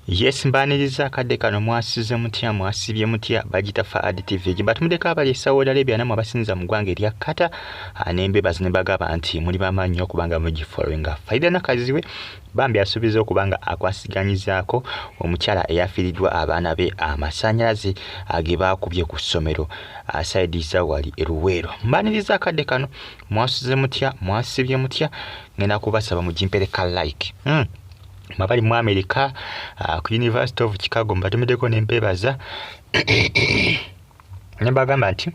Yes, mbaniriza akadde kano mwasize mutya mwasibye mutya bagita Faad TV gibatumudeka abali Saudi Arabia namwe abasinza mu ggwanga erya Qatar anembe bazine bagaba nti muli bamanyi okubanga mugi following faida nakaziwe bambi asubiza okubanga akwasiganyizaako omukyala eyafiridwa abaana be amasanyalaze ageba kubye ku ssomero asaidiza wali eruwero. Mbaniriza akadde kano mwasize mutya mwasibye mutya ngenda kubasaba mujimpereka like mabali mu America ku University of Chicago mbatumideko nempebaza nembagamba nti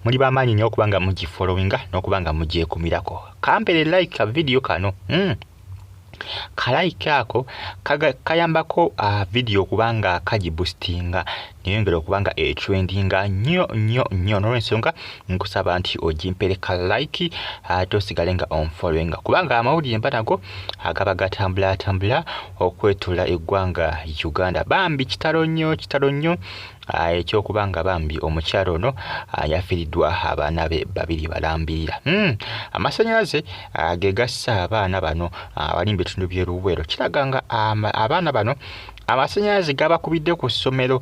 muli bamanyi nnyo okubanga mugi followinga n'okubanga mugyekumirako kampere like ka video kano kalaike ako kayambako video kubanga kagiboostinga niyongera okubanga trendinga nnyo n'olwensonga nkusaba nti ogimpereka like tosigalenga onfollowinga kubanga amawulire mpanago agaba gatambula okwetula eggwanga Uganda bambi kitalo nnyo ekyokubanga bambi omukyalo ono yafiridwa abaana be babiri balambira amasanyalaze gegassa abaana bano abali mu bitundu by'eruwero kiraganga abaana bano amasanyalaze gabakubidde ku ssomero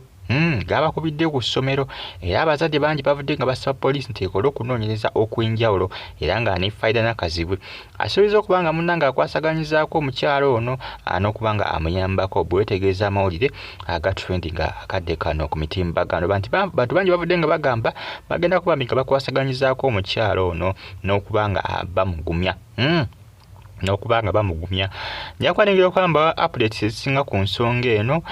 gabakubidde ku ssomero era abazadde bangi bavudde nga basaba poliisi nti ekole okunoonyereza okw'enjawulo era nga ne faida nakazibwe asuubiza okubanga munnanga akwasaganyizaako omukyalo ono n'okubanga amuyambako bwetegeeza amawulire agatrendinga akadde kano ku mitimbagano bantu bangi bavudde nga bagamba bagenda kubambi nga bakwasaganyizaako omukyalo ono n'okubanga bamugumya n'okubanga bamugumya njakwanengera okwamba updates ezisinga ku nsonga eno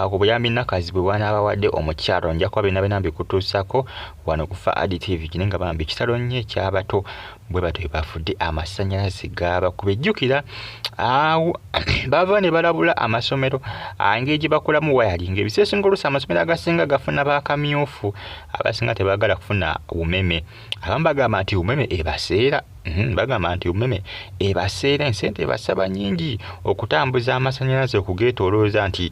ku buyambi nakazi bwe bwanabawadde omukyalo njakwa benabinambi kutuusako wano ku Faad TV kinenga bambi kitalo nnyo ekyabato bwe bato bafudde amasanyalaze gaba kubejjukira bava ne balabula amasomero engeri gye bakolamu wayalinga ebiseesinga oluusi amasomero agasinga gafuna bakamyufu abasinga tebagala kufuna umeme abamu bagamba nti umeme ebaseera bagamba nti umeme ebaseera ensente ebasaba nnyingi okutambuza amasanyalaze okugeetoolooza nti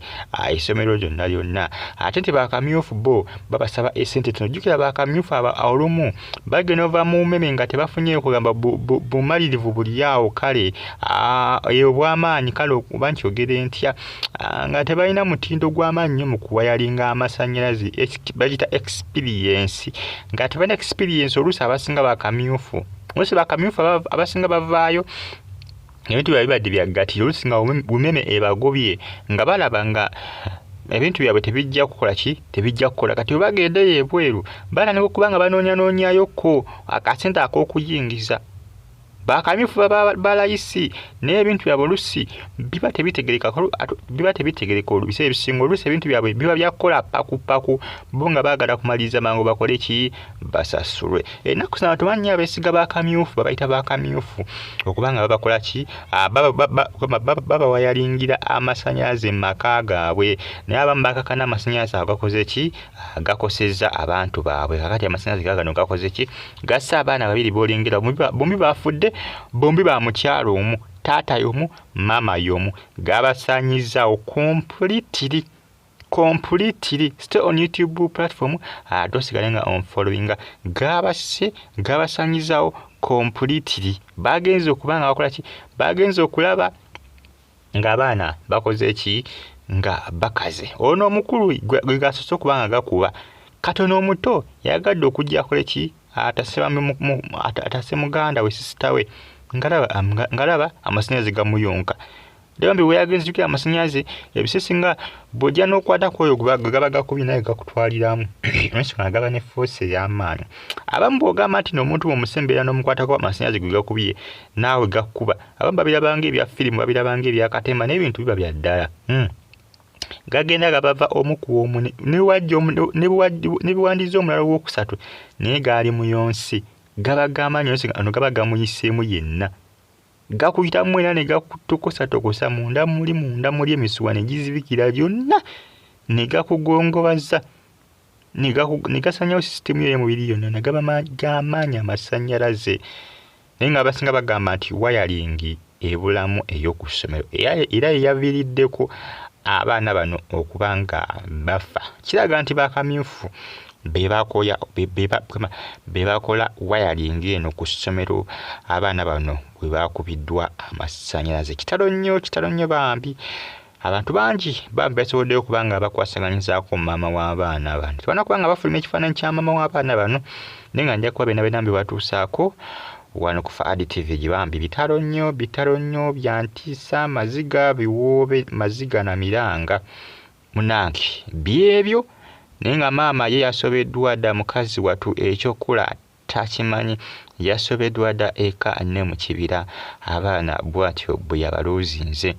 essomero lyonna ate nti bakamyufu bo babasaba esente tunojjukira bakamyufu olumu bagenda ova mu umeme nga tebafunye okugamba bumalirivu buli awo kale obw'amaanyi kale okuba nti ogere ntya nga tebalina mutindo gw'amaanyi nnyo mu kuwayalinga amasanyalaze bagita experience nga tebalina experience oluusi abasinga bakamyufu oluusi bakamyufu abasinga bavaayo ebintu bibadde byaggatira oluusi nga umeme ebagobye nga balaba nga ebintu byabwe tebijja kukola kati webagendeyo ebweru balaneka okubanga banoonyanoonyayoko akasente ak'okuyingiza bakamyufu balayisi n'ebintu byabwe oluusi biba tebitegereka olubiseera ebisinga oluusi ebintu byabwe biba byakukola pakupaku bo nga baagala kumaliriza mangu bakole ki basasulwe ennaku zino tumanyi abeesiga bakamyufu babayita bakamyufu okubanga babakola ki babawayalingira amasanyalaze mu maka gaabwe naye abamu bakakana amasanyalaze agakoze ki gakosezza abantu baabwe kakati amasanyalaze gagano gakoze ki gassa abaana babiri boolengera bombi bafudde bombi ba mukyalo omu taata y'omu mama y'omu gabasanyizaawo completely stay on YouTube platform dosigalenga on following gabasanyizaawo completely bagenze okubanga bakola ki bagenze okulaba ng'abaana bakoze ki nga bakaze ono omukulu gwe gasoose okubanga gakuba katono omuto yagadde okujja akole ki atase muganda we sisita we ngalaba amasanyalaze gamuyonka Debambi weyagenze jukira amasanyalaze ebisesinga bojja n'okwata kwoyo gaba gakubye naye gakutwaliramu ensonga gaba ne force y'amaanyi abamu bw'ogamba nti n'omuntu bw'omusembera n'omukwatako amasanyalaze gwe gakubye naawe gakkuba abamu babirabanga ebya firimu babirabanga ebya katemba n'ebintu biba bya ddala gagenda gabava omu ku omu ne biwandiza omulala ow'okusatu naye gaali muyonsi gaba gamaanyi yonsi ano gaba gamuyiseemu yenna gakuyitamu era ne gakutokosa munda muli emisuwa ne gizibikira byonna ne gakugongobaza ne gasanyawo sisitemu y'omubiri yonna ne gaba gamaanyi amasanyalaze naye nga abasinga bagamba nti wayalingi ebulamu ey'oku ssomero era yeyaviiriddeko abaana bano okubanga bafa kiraga nti bakamyufu bebakola wayaling eno ku ssomero abaana bano bwe bakubiddwa amasanyalaze kitalo nnyo bambi abantu bangi bambi basoboddeyo kubanga bakwasaganyizaako maama w'abaana bano. Tubana kubanga bafuluma ekifaananyi kya maama w'abaana bano naye nga nja kuba bena bena batuusaako wano ku Faadi TV gibambi bitalo nnyo bya ntiisa, maziga biwoobe, maziga na miranga munange byebyo. Naye nga maama ye yasobeddwa dda mukazi watu ekyokula takimanyi, yasobeddwa dda eka ne mu kibira. Abaana bwatyo bwe yabaloozinze.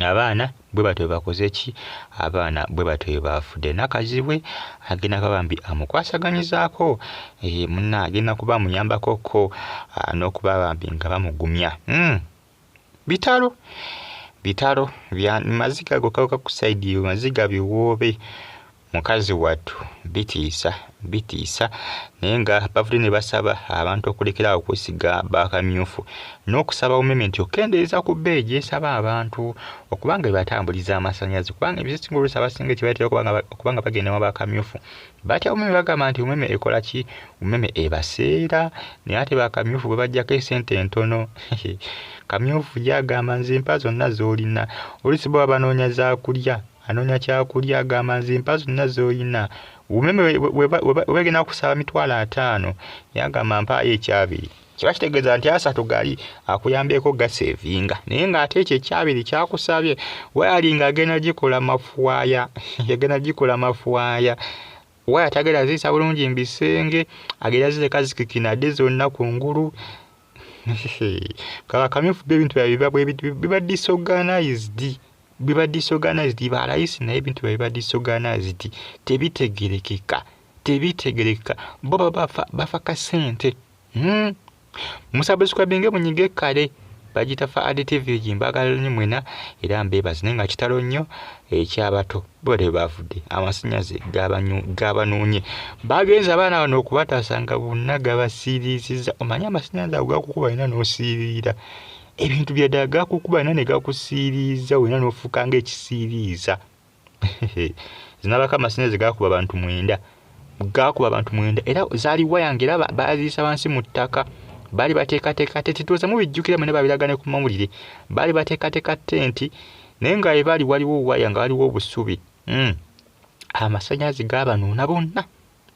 Abaana bwe batyo bakoze ki? Abaana bwe batyo bafudde. Nakazibwe agenda kabambi amukwasaganyizaako munna agenda kuba muyambako ko n'okuba bambi nga bamugumya. Bitalo bya maziga gokauka ku side yo, maziga biwoobe mukazi watu bitiisa naye nga bavudde ne basaba abantu okulekerawo okwesiga bakamyufu n'okusaba umeme nti okendeeza ku bbeeyi esaba abantu okubanga bebatambuliza amasannyalaze, kubanga ebisinga oluusi abasinga tebatera okubanga bagenda mu bakamyufu batya umeme bagamba nti umeme ekola ki? Umeme ebaseera. Naye ate bakamyufu bwe bajjako esente entono kamyufu gyagamba nze mpa zonna z'olina. Oluusi bwe banoonya zaakulya, anoonya kyakulya agamba nze mpa zonna z'olina. Umeme wegenda kusaba $5,000 yagamba mpaayo ekyabiri. Kiba kitegeeza nti asatu gali akuyambyeko gasevinga, naye ng'ate ekyo ekyabiri kyakusabye wayali ng'agenda gikola mafuwaaya yagenda gikola mafuwaaya waya tagenda ziyisa bulungi mbisenge, agenda zireka zikikinadde zonna kungulu. Kamyufu ebintu biba disorganized, balayisi naye ebintu biba disorganized, tebitegerekeka. Bo bafa kasente. Musabuscribinge munyige kale bagita Faadi TV jimbagala nnyo mwena era mbebazi naye nga kitalo nnyo ekyabato bode bavudde amasinyaze gabanoonye bagenza abaana bano okubatasanga bonna gabasiiriisiza. Omanyi amasinyaze ago gakukuba ina n'osiiriira ebintu bya gakukuba ina ne gakusiiriiza wena n'ofuuka ng'ekisiiriiza. Zinabaka amasinyaze gakuba abantu 9 era zaali wayange era baaziyisa wansi mu ttaka. Bali bateekateeka tetituuza mubijjukira mwene babiragane ku mawulire. Bali bateekateeka tenti naye nga ebali waliwo waya nga waliwo obusubi. Amasannyalaze gabanoona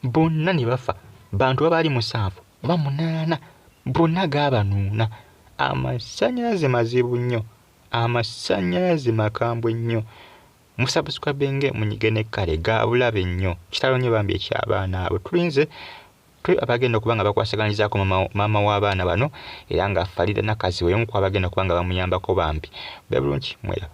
bonna ne bafa. Bantu abaali 7 oba 8 bonna gabanoona. Amasannyalaze mazibu nnyo, amasannyalaze makambwe nnyo. Musabuscribinge munyige ne kale gabulabe nnyo. Kitalo nnyo bambi ekyabaana abo tulinze abagenda okubanga bakwasaganyizaako maama w'abaana bano era nga Farida Nakazi weemu ku abagenda okubanga bamuyambako bambi. Bwe bulungi mwera.